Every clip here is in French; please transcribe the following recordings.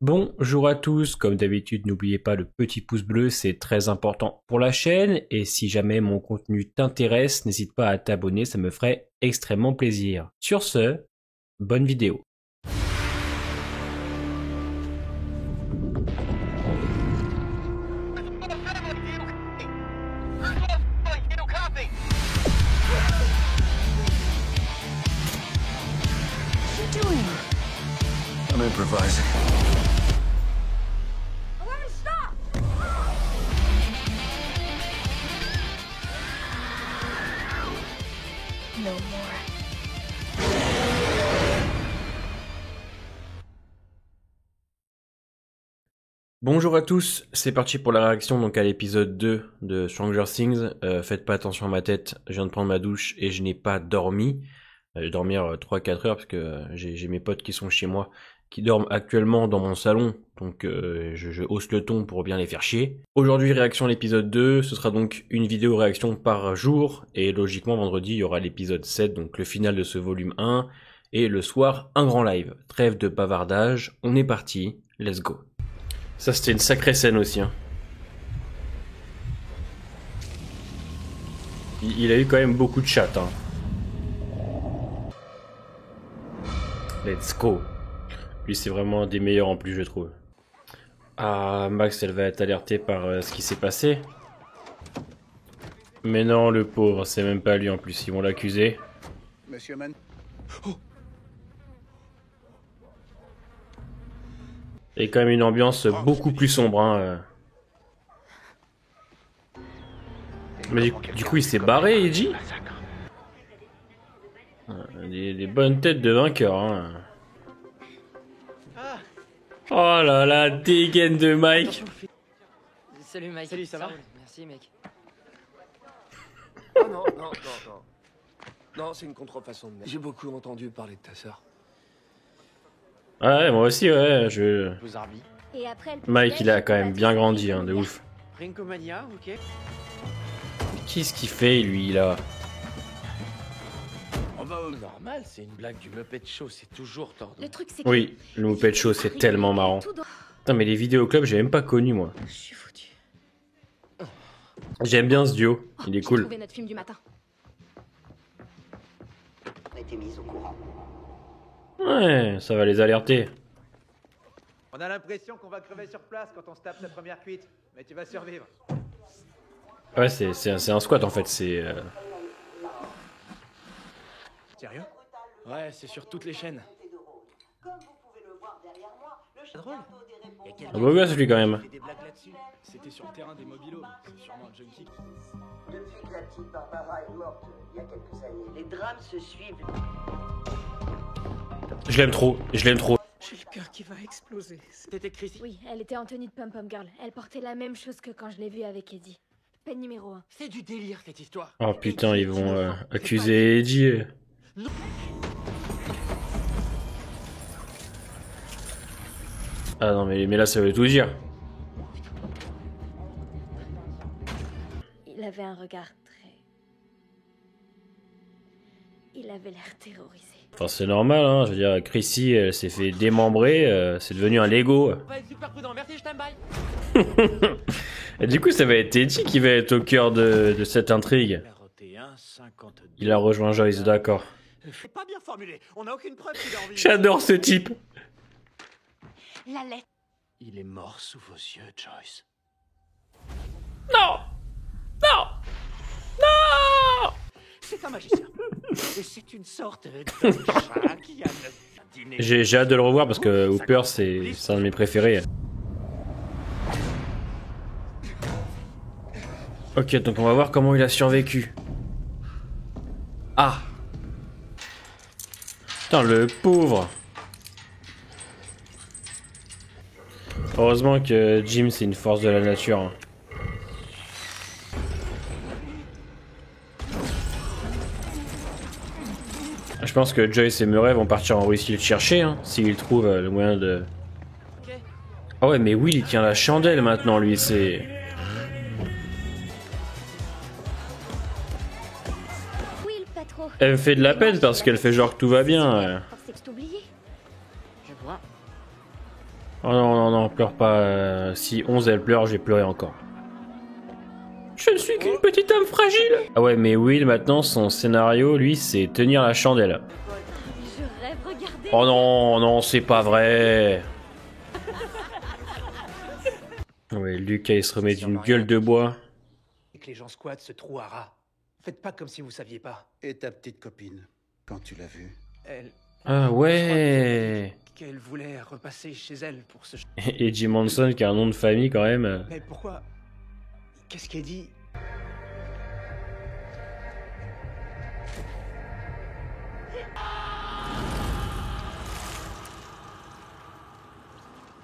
Bonjour à tous, comme d'habitude n'oubliez pas le petit pouce bleu, c'est très important pour la chaîne et si jamais mon contenu t'intéresse, n'hésite pas à t'abonner, ça me ferait extrêmement plaisir. Sur ce, bonne vidéo. I'm improvising. Alarm, stop! No more. Bonjour à tous, c'est parti pour la réaction donc à l'épisode 2 de Stranger Things. Faites pas attention à ma tête, je viens de prendre ma douche et je n'ai pas dormi. Je vais dormir 3-4 heures parce que j'ai mes potes qui sont chez moi qui dorment actuellement dans mon salon, donc je hausse le ton pour bien les faire chier. Aujourd'hui réaction à l'épisode 2, ce sera donc une vidéo réaction par jour, et logiquement vendredi il y aura l'épisode 7, donc le final de ce volume 1, et le soir un grand live. Trêve de bavardage, on est parti, let's go. Ça c'était une sacrée scène aussi. Hein. Il a eu quand même beaucoup de chat. Hein. Let's go. Lui c'est vraiment un des meilleurs en plus je trouve. Ah Max elle va être alertée par ce qui s'est passé. Mais non le pauvre c'est même pas lui en plus, ils vont l'accuser. Monsieur Man. Et quand même une ambiance beaucoup plus sombre. Hein. Mais du coup il s'est barré Eiji. Des bonnes têtes de vainqueurs. Hein. Oh là là, dégaine de Mike. Salut Mike. Salut, ça va? Merci mec. Oh non, non, non, non. Non, c'est une contrefaçon de mec. J'ai beaucoup entendu parler de ta sœur. Ouais, moi aussi, ouais, Vous Arby. Et après, Mike, il a quand même bien grandi, hein, de ouf. Rincomania, ok. Qu'est-ce qu'il fait, lui, là? On va normal, c'est une blague du Muppet Show, c'est toujours tordant. Le truc, c'est Oui, le Muppet Show, c'est tellement marrant. tout dans- Putain, mais les vidéoclubs, j'ai même pas connu, moi. Je suis foutu. J'aime bien ce duo, il est J'ai cool. trouvé notre film du matin. On a été mis au courant. Ouais, ça va les alerter. On a l'impression qu'on va crever sur place quand on se tape sa première cuite, mais tu vas survivre. Ouais, c'est un squat, en fait, c'est... Sérieux? Ouais, c'est sur toutes les chaînes. Comme vous pouvez le voir derrière moi, le Drôle. château des réponses. Un beau gosse, lui, quand même. Il fait des blagues là-dessus. C'était sur le terrain des mobilos. C'est sûrement un junkie. Depuis que la petite Barbara est morte il y a quelques années, les drames se suivent. Je l'aime trop, je l'aime trop. J'ai le cœur qui va exploser. C'était Chrissy. Oui, elle était en tenue de pom-pom girl. Elle portait la même chose que quand je l'ai vue avec Eddie. Peine numéro 1. C'est du délire cette histoire. Oh putain, ils vont accuser Eddie. Ah non, mais là, ça veut tout dire. Il avait un regard très... Il avait l'air terrorisé. Enfin, c'est normal, hein. Je veux dire, Chrissy, elle s'est fait démembrer, c'est devenu un Lego. On va être super prudent, merci, je t'aime, bye. Et du coup, ça va être Eddie qui va être au cœur de cette intrigue. Il a rejoint Joyce, d'accord. C'est pas bien formulé, on n'a aucune preuve qu'il a envie. J'adore ce type. La lettre. Il est mort sous vos yeux, Joyce. Non. Non. Non. C'est un magicien. Et c'est une sorte de chat qui a dîné. J'ai hâte de le revoir parce que Hooper, c'est un de mes préférés. Ok, donc on va voir comment il a survécu. Ah. Putain, le pauvre. Heureusement que Jim, c'est une force de la nature. Hein. Je pense que Joyce et Murray vont partir en Russie le chercher, hein, s'ils trouvent le moyen de... Ah ouais, mais Will, il tient la chandelle maintenant, lui, c'est... Will, pas trop. Elle me fait de la peine parce qu'elle fait genre que tout va bien. C'est que je t'oubliais. Je vois. Oh non, non, non, pleure pas. Si 11 elle pleure, je vais pleurer encore. Je ne suis qu'une petite âme fragile. Ah ouais, mais Will, maintenant, son scénario, lui, c'est tenir la chandelle. Je rêve, regardez. Oh non, non, c'est pas vrai. Ouais, Lucas, il se remet d'une gueule de bois. Et que les gens squattent ce trou à rats. Faites pas comme si vous saviez pas. Et ta petite copine, quand tu l'as vue? Elle... Ah ouais. Qu'elle voulait repasser chez elle pour se... Et Jim Manson, qui a un nom de famille quand même. Mais pourquoi? Qu'est-ce qu'elle dit?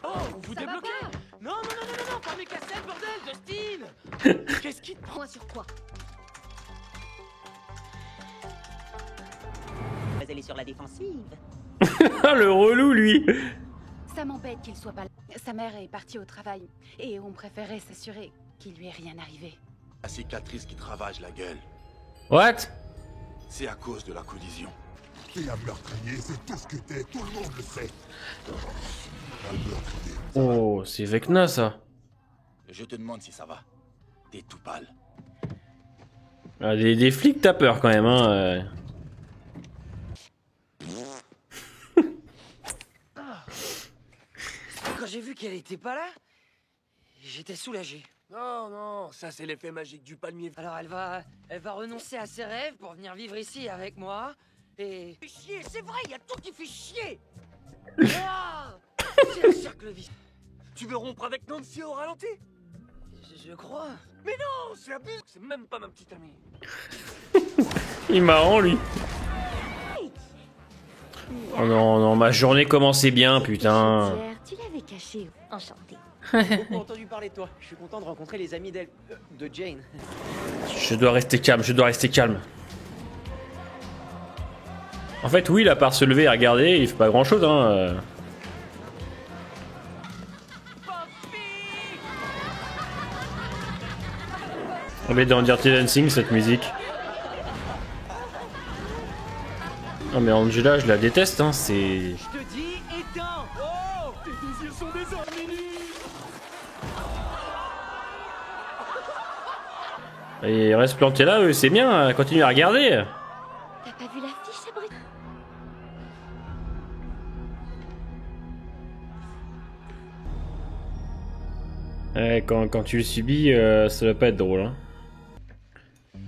Oh, on vous Ça va débloquez? pas Non, non, non, non, non, non, pas mes cassettes, bordel, Justin. Qu'est-ce qui te prend? Point sur quoi? Mais elle est sur la défensive. Ah, le relou, lui. Ça m'embête qu'il soit pas là. Sa mère est partie au travail et on préférait s'assurer qu'il lui est rien arrivé. La cicatrice qui te ravage la gueule, What? c'est à cause de la collision. T'es un meurtrier, c'est tout ce que t'es, tout le monde le sait. Un meurtrier. Oh, c'est Vecna, ça. Je te demande si ça va. T'es tout pâle. Ah, des flics, t'as peur quand même, hein. Quand j'ai vu qu'elle était pas là, j'étais soulagé. Non, non, ça c'est l'effet magique du palmier. Alors elle va renoncer à ses rêves pour venir vivre ici avec moi. Et... Fait chier, c'est vrai, il y a tout qui fait chier. Ah, c'est un cercle vicieux. Tu veux rompre avec Nancy au ralenti? Je crois. Mais non, c'est abusé. C'est même pas ma petite amie. Il est marrant, lui. Oh non, non, ma journée commençait bien, putain. Pierre, tu l'avais caché. Enchanté. Beaucoup entendu parler de toi. Je suis content de rencontrer les amis d'elle... de Jane. Je dois rester calme, je dois rester calme. En fait, Will, à part se lever et regarder, il fait pas grand chose, hein. On va dans Dirty Dancing, cette musique. Ah mais Angela, je la déteste, hein, c'est... Je te dis, éteins. Oh, tes deux yeux sont des arménies. Et reste planté là, c'est bien, continue à regarder. T'as pas vu l'affiche, abruti? Ouais, quand tu le subis, ça va pas être drôle, hein.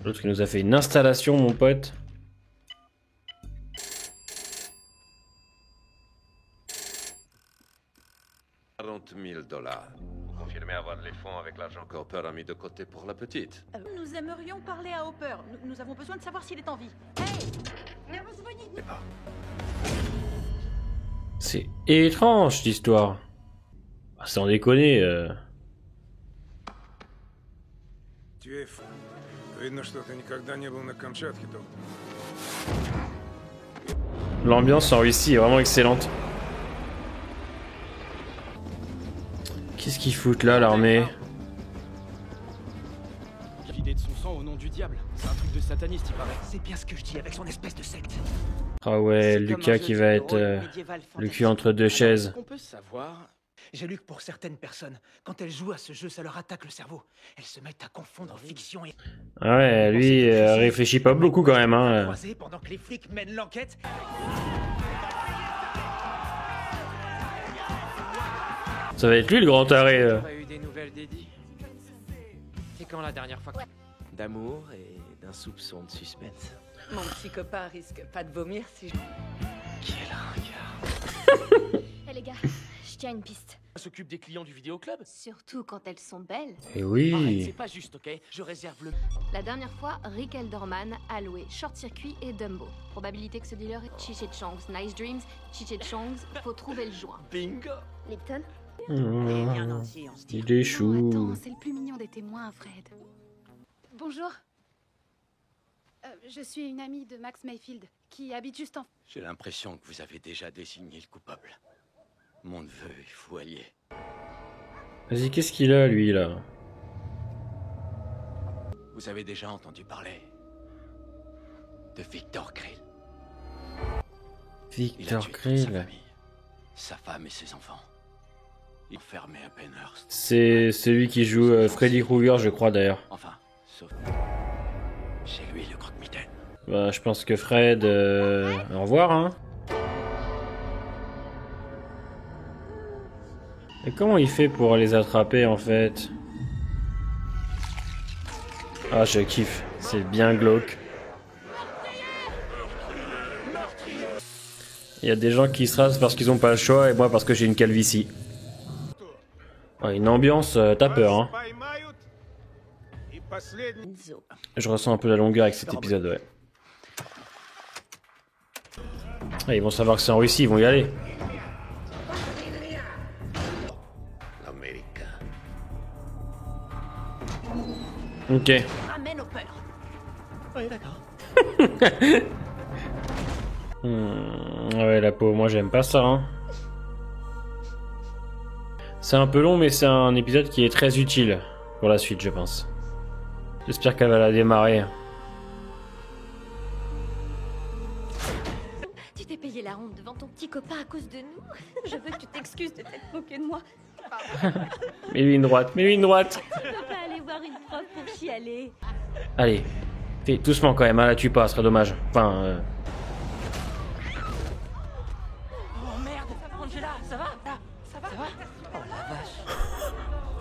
L'autre qui nous a fait une installation, mon pote. $40 000. Confirmez avoir les fonds avec l'argent qu'Hopper a mis de côté pour la petite. Nous aimerions parler à Hopper. Nous avons besoin de savoir s'il est en vie. Hey! C'est étrange, cette histoire. Ah, sans déconner. Tu es fou. Видно, что ты никогда не был на Камчатке, доктор. L'ambiance en Russie est vraiment excellente. Qu'est-ce qu'ils foutent là, l'armée? Vider de son sang au nom du diable. C'est un truc de sataniste, il paraît. C'est bien ce que je dis avec son espèce de secte. Ah ouais, C'est comme Lucas un qui jeu va de être rôle médiéval le fantastique. cul entre deux chaises. On peut savoir. J'ai lu que pour certaines personnes, quand elles jouent à ce jeu, ça leur attaque le cerveau. Elles se mettent à confondre fiction et... Ah ouais, lui réfléchit pas beaucoup quand même, hein. croisés pendant que les flics mènent l'enquête. Ça va être lui le grand taré. T'as eu des nouvelles d'Eddie? C'est quand la dernière fois que... D'amour et d'un soupçon de suspense. Mon petit copain risque pas de vomir si je... Quel regard. Eh les gars, je tiens une piste. S'occupe des clients du vidéoclub? Surtout quand elles sont belles. Et Arrête, oui. c'est pas juste, ok? Je réserve le... La dernière fois, Rick Elderman a loué Short Circuit et Dumbo. Probabilité que ce dealer est Chiche Chongs. Nice Dreams, Chiche Chongs, faut trouver le joint. Bingo. Lipton? Bien entier en style. Il est Non, chou. attends, c'est le plus mignon des témoins, Fred. Bonjour. Je suis une amie de Max Mayfield, qui habite juste en... J'ai l'impression que vous avez déjà désigné le coupable. Mon neveu est fou allié. Vas-y, qu'est-ce qu'il a, lui, là? Vous avez déjà entendu parler de Victor Krill. Il a Victor tué toute sa Krill. famille, sa femme et ses enfants. Il fermait à Penhurst. C'est celui qui joue Freddy Krueger, je crois d'ailleurs. Enfin, sauf... C'est lui le croque-mitaine. Bah, je pense que Fred... Au revoir, hein. Et comment il fait pour les attraper, en fait? Ah, je kiffe. C'est bien glauque. Il y a des gens qui se rasent parce qu'ils ont pas le choix, et moi parce que j'ai une calvitie. Ouais, une ambiance, t'as peur, hein. Je ressens un peu la longueur avec cet épisode, ouais. Ah, ils vont savoir que c'est en Russie, ils vont y aller. Ok. Ramène au peur. Oui, d'accord. Ouais, la peau, moi j'aime pas ça, hein. C'est un peu long, mais c'est un épisode qui est très utile pour la suite, je pense. J'espère qu'elle va la démarrer. Tu t'es payé la honte devant ton petit copain à cause de nous. Je veux que tu t'excuses de t'être moqué de moi. Mets-lui une droite, mets-lui une droite. Tu peux pas aller voir une prof pour chialer. Allez, fais doucement quand même, hein, là tue pas, ce serait dommage. Enfin, Oh merde, Angela, ça va? Ça va? Oh la vache.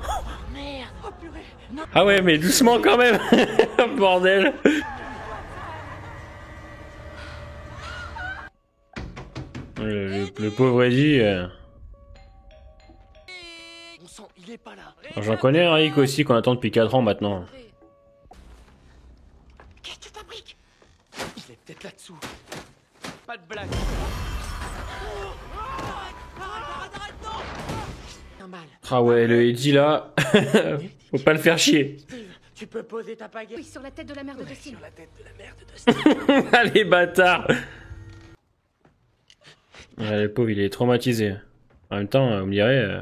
Oh merde. Oh purée. Non. Ah ouais, mais doucement quand même. Bordel. Le pauvre Eddie... Bon sang, il est pas là. J'en connais un Rick aussi qu'on attend depuis 4 ans maintenant. Qu'est-ce que tu fabriques? Il est peut-être là-dessous. Pas de blague. Un mal. Ah ouais, le Eddie là... Faut pas le faire chier. Tu peux poser ta pagaie? Oui, sur la tête de la mère de Dustin. Sur la tête de la mère de Dustin. Allez, bâtard. Ouais, le pauvre, il est traumatisé. En même temps, vous me direz...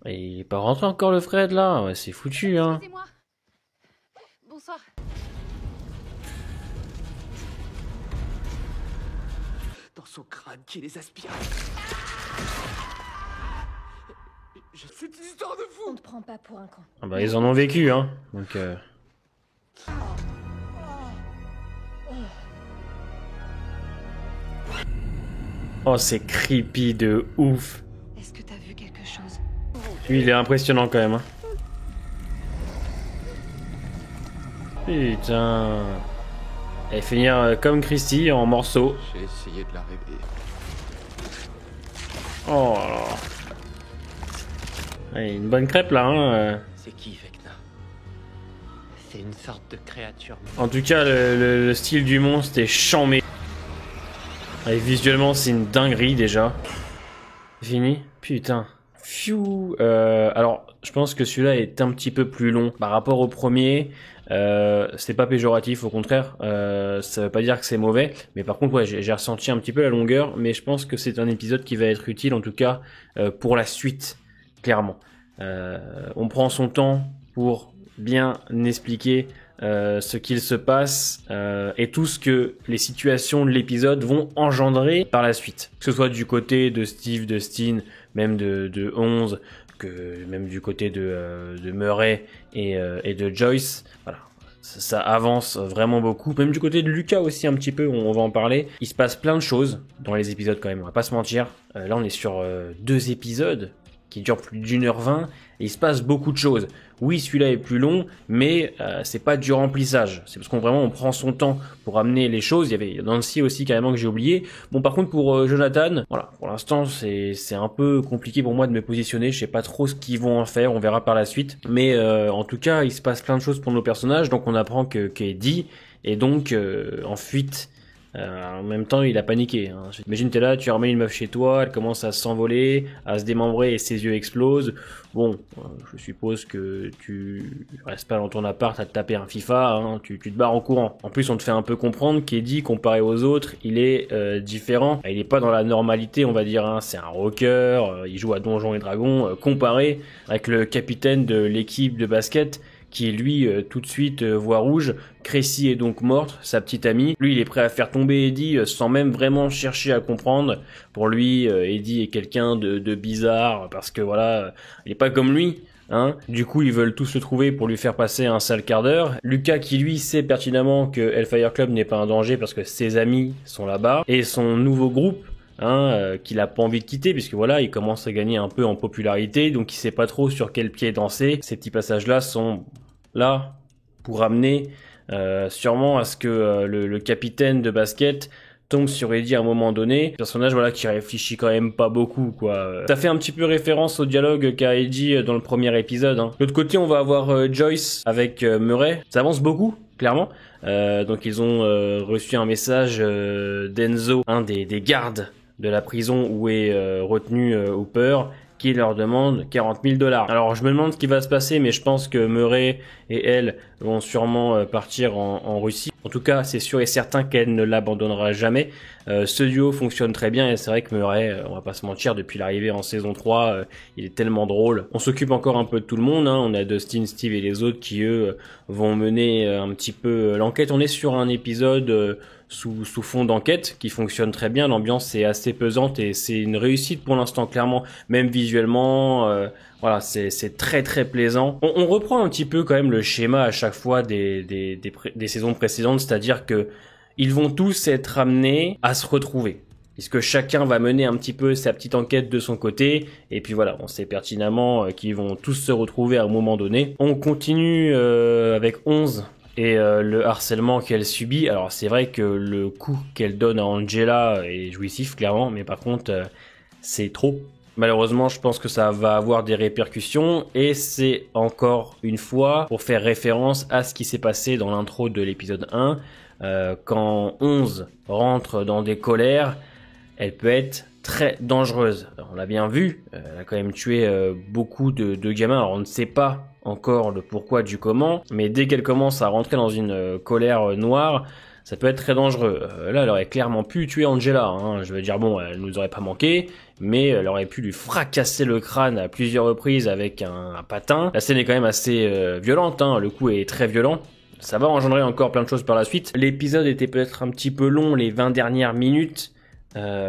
il est pas rentré encore le Fred là, ouais, c'est foutu hein. Excusez-moi. Bonsoir. Dans son crâne qui les aspire. C'est une histoire de fou. On te prend pas pour un con. Ah bah ils en ont vécu hein, donc Oh c'est creepy de ouf. Est-ce que t'as vu quelque chose? Lui il est impressionnant quand même hein. Putain. Elle finir comme Christy en morceaux. J'ai essayé de la réveiller. Oh là là. Ouais, une bonne crêpe là hein. C'est qui, Vecna? C'est une sorte de créature. En tout cas le style du monstre est chambé. Et visuellement c'est une dinguerie déjà. Fini? Putain. Pfiou. Alors je pense que celui-là est un petit peu plus long par rapport au premier. C'est pas péjoratif, au contraire. Ça veut pas dire que c'est mauvais. Mais par contre ouais, j'ai ressenti un petit peu la longueur. Mais je pense que c'est un épisode qui va être utile en tout cas pour la suite. Clairement. On prend son temps pour bien expliquer ce qu'il se passe et tout ce que les situations de l'épisode vont engendrer par la suite. Que ce soit du côté de Steve, de Steen, même de 11, que même du côté de Murray et de Joyce. Voilà. Ça avance vraiment beaucoup. Même du côté de Lucas aussi un petit peu, on va en parler. Il se passe plein de choses dans les épisodes quand même, on va pas se mentir. Là on est sur 2 épisodes qui dure plus d'1h20 et il se passe beaucoup de choses. Oui, celui-là est plus long, mais c'est pas du remplissage. C'est parce qu'on vraiment on prend son temps pour amener les choses. Il y avait Nancy aussi carrément que j'ai oublié. Bon, par contre pour Jonathan, voilà, pour l'instant c'est un peu compliqué pour moi de me positionner. Je sais pas trop ce qu'ils vont en faire. On verra par la suite. Mais en tout cas, il se passe plein de choses pour nos personnages. Donc on apprend qu'Eddie est donc en fuite. En même temps, il a paniqué. Hein. Imagine, t'es là, tu ramènes une meuf chez toi, elle commence à s'envoler, à se démembrer et ses yeux explosent. Bon, je suppose que tu restes pas dans ton appart à te taper un FIFA, hein. Tu te barres en courant. En plus, on te fait un peu comprendre qu'Eddie, comparé aux autres, il est différent. Il est pas dans la normalité, on va dire. Hein. C'est un rocker, il joue à Donjons et Dragons, comparé avec le capitaine de l'équipe de basket qui lui tout de suite voit rouge. Crécy est donc morte, sa petite amie. Lui il est prêt à faire tomber Eddie sans même vraiment chercher à comprendre. Pour lui Eddie est quelqu'un de bizarre parce que voilà, il est pas comme lui. Hein, du coup, ils veulent tous le trouver pour lui faire passer un sale quart d'heure. Lucas qui lui sait pertinemment que Hellfire Club n'est pas un danger parce que ses amis sont là-bas. Et son nouveau groupe, qu'il a pas envie de quitter puisque voilà, il commence à gagner un peu en popularité. Donc il sait pas trop sur quel pied danser. Ces petits passages-là sont là pour amener sûrement à ce que le capitaine de basket tombe sur Eddie à un moment donné, personnage voilà qui réfléchit quand même pas beaucoup quoi. Ça fait un petit peu référence au dialogue qu'a Eddie dans le premier épisode. Hein. De l'autre côté, on va avoir Joyce avec Murray. Ça avance beaucoup, clairement. Donc ils ont reçu un message d'Enzo, un des gardes de la prison où est retenu Hooper, qui leur demande 40 000 $. Alors je me demande ce qui va se passer, mais je pense que Murray et elle vont sûrement partir en Russie. En tout cas, c'est sûr et certain qu'elle ne l'abandonnera jamais. Ce duo fonctionne très bien et c'est vrai que Murray, on va pas se mentir, depuis l'arrivée en saison 3, il est tellement drôle. On s'occupe encore un peu de tout le monde, hein. On a Dustin, Steve et les autres qui eux vont mener un petit peu l'enquête. On est sur un épisode sous fond d'enquête qui fonctionne très bien. L'ambiance est assez pesante et c'est une réussite pour l'instant, clairement, même visuellement. Voilà, c'est très très plaisant. On reprend un petit peu quand même le schéma à chaque fois des saisons précédentes, c'est-à-dire que ils vont tous être amenés à se retrouver, puisque chacun va mener un petit peu sa petite enquête de son côté, et puis voilà, on sait pertinemment qu'ils vont tous se retrouver à un moment donné. On continue avec 11 et le harcèlement qu'elle subit. Alors c'est vrai que le coup qu'elle donne à Angela est jouissif, clairement, mais par contre c'est trop. Malheureusement, je pense que ça va avoir des répercussions et c'est encore une fois pour faire référence à ce qui s'est passé dans l'intro de l'épisode 1. Quand 11 rentre dans des colères, elle peut être très dangereuse. Alors, on l'a bien vu, elle a quand même tué beaucoup de gamins. Alors on ne sait pas encore le pourquoi du comment, mais dès qu'elle commence à rentrer dans une colère noire, ça peut être très dangereux. Là, elle aurait clairement pu tuer Angela. Hein. Je veux dire, bon, elle nous aurait pas manqué, mais elle aurait pu lui fracasser le crâne à plusieurs reprises avec un patin. La scène est quand même assez violente, hein. Le coup est très violent. Ça va engendrer encore plein de choses par la suite. L'épisode était peut-être un petit peu long, les 20 dernières minutes,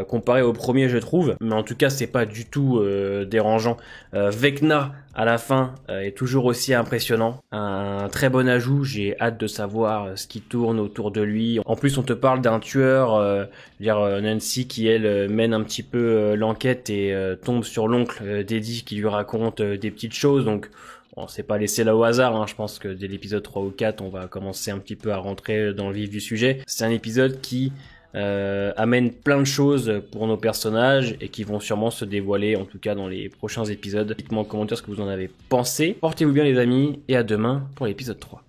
comparé au premier, je trouve. Mais en tout cas, c'est pas du tout dérangeant. Vecna, à la fin, est toujours aussi impressionnant. Un très bon ajout. J'ai hâte de savoir ce qui tourne autour de lui. En plus, on te parle d'un tueur, Nancy, qui, elle, mène un petit peu l'enquête et tombe sur l'oncle d'Eddie qui lui raconte des petites choses. Donc, on s'est pas laissé là au hasard, hein. Je pense que dès l'épisode 3 ou 4, on va commencer un petit peu à rentrer dans le vif du sujet. C'est un épisode qui amène plein de choses pour nos personnages et qui vont sûrement se dévoiler, en tout cas dans les prochains épisodes. Dites-moi en commentaire ce que vous en avez pensé. Portez-vous bien les amis et à demain pour l'épisode 3.